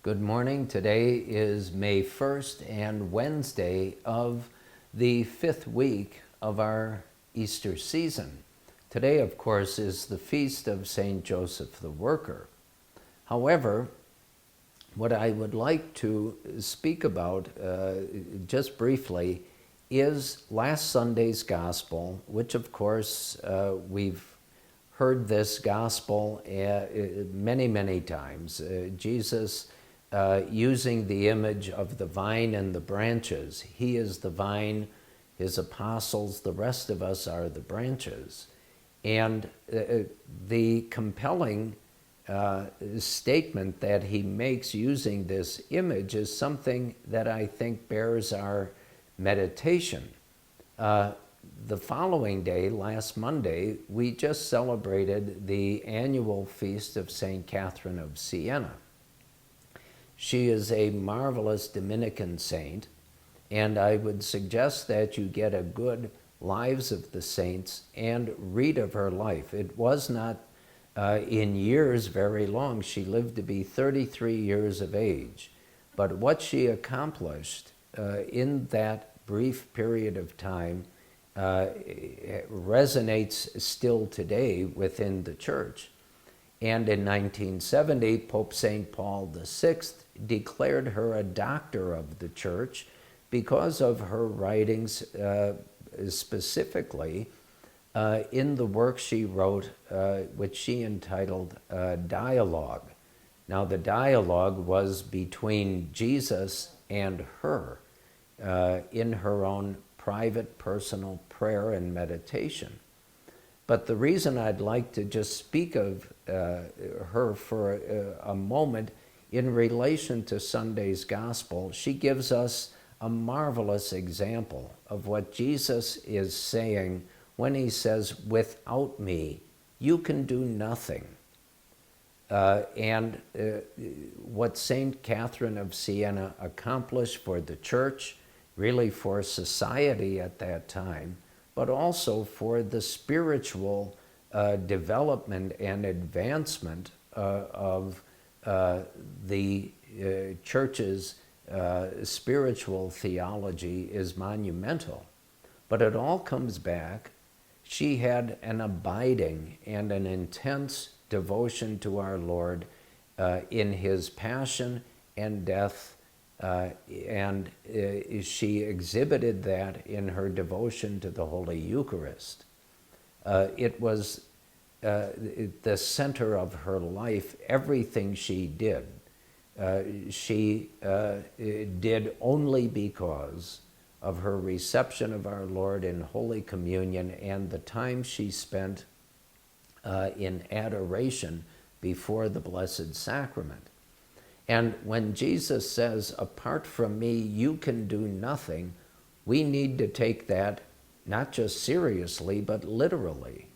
Good morning. Today is May 1st and Wednesday of the 5th week of our Easter season. Today, of course, is the feast of St. Joseph the Worker. However, what I would like to speak about just briefly is last Sunday's Gospel, which of course we've heard this Gospel many, many times. Jesus using the image of the vine and the branches. He is the vine, his apostles, the rest of us are the branches. And the compelling statement that he makes using this image is something that I think bears our meditation. The following day, last Monday, we just celebrated the annual feast of St. Catherine of Siena. She is a marvelous Dominican saint, and I would suggest that you get a good Lives of the Saints and read of her life. It was not in years very long. She lived to be 33 years of age. But what she accomplished in that brief period of time resonates still today within the Church. And in 1970, Pope St. Paul VI declared her a doctor of the Church because of her writings, specifically in the work she wrote, which she entitled Dialogue. Now, the dialogue was between Jesus and her in her own private, personal prayer and meditation. But the reason I'd like to just speak of her for a moment in relation to Sunday's Gospel, she gives us a marvelous example of what Jesus is saying when he says, "Without me, you can do nothing." And what St. Catherine of Siena accomplished for the Church, really for society at that time, but also for the spiritual development and advancement of the Church's spiritual theology is monumental. But it all comes back. She had an abiding and an intense devotion to our Lord in his passion and death, and she exhibited that in her devotion to the Holy Eucharist. It was the center of her life. Everything she did did only because of her reception of our Lord in Holy Communion and the time she spent in adoration before the Blessed Sacrament. And when Jesus says, "Apart from me, you can do nothing," we need to take that not just seriously, but literally.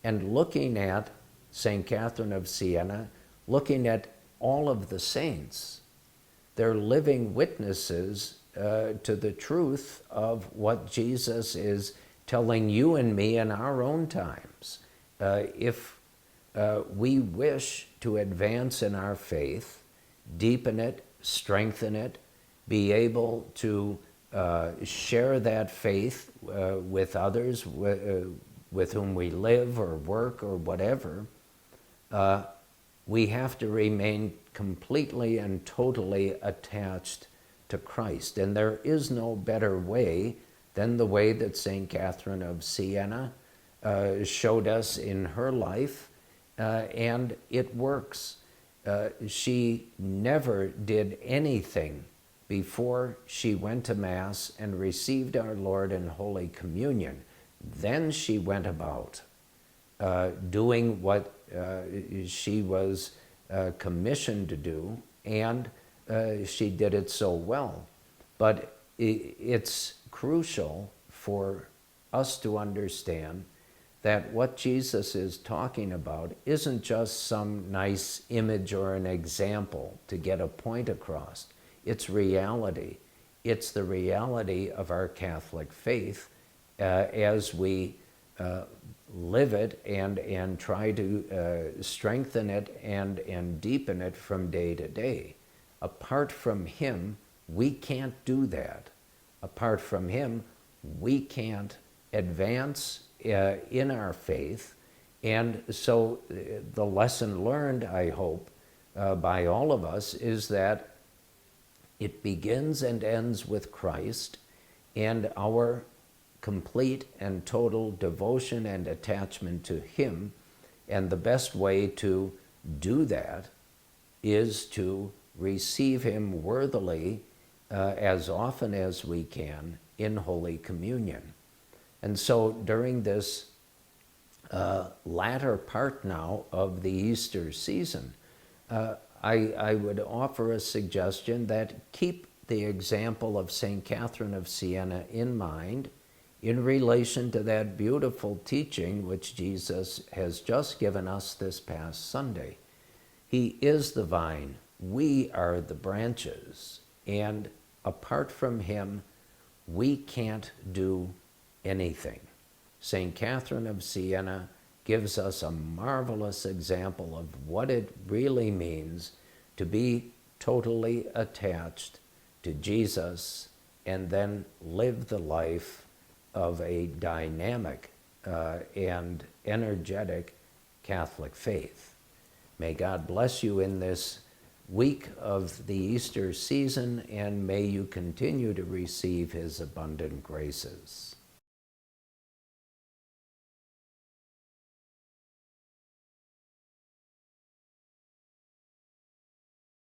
And looking at St. Catherine of Siena, looking at all of the saints, they're living witnesses to the truth of what Jesus is telling you and me in our own times. If we wish to advance in our faith, deepen it, strengthen it, be able to share that faith with others with whom we live or work or whatever, we have to remain completely and totally attached to Christ. And there is no better way than the way that St. Catherine of Siena showed us in her life, and it works. She never did anything before she went to Mass and received our Lord in Holy Communion. Then she went about doing what she was commissioned to do, and she did it so well. But it's crucial for us to understand that what Jesus is talking about isn't just some nice image or an example to get a point across. It's reality. It's the reality of our Catholic faith as we live it and try to strengthen it and deepen it from day to day. Apart from him, we can't do that. Apart from him, we can't advance in our faith. And so the lesson learned, I hope, by all of us is that it begins and ends with Christ and our complete and total devotion and attachment to him. And the best way to do that is to receive him worthily as often as we can in Holy Communion. And so during this latter part now of the Easter season, I would offer a suggestion that keep the example of St. Catherine of Siena in mind in relation to that beautiful teaching which Jesus has just given us this past Sunday. He is the vine, we are the branches, and apart from him, we can't do anything. St. Catherine of Siena gives us a marvelous example of what it really means to be totally attached to Jesus and then live the life of a dynamic and energetic Catholic faith. May God bless you in this week of the Easter season, and may you continue to receive his abundant graces.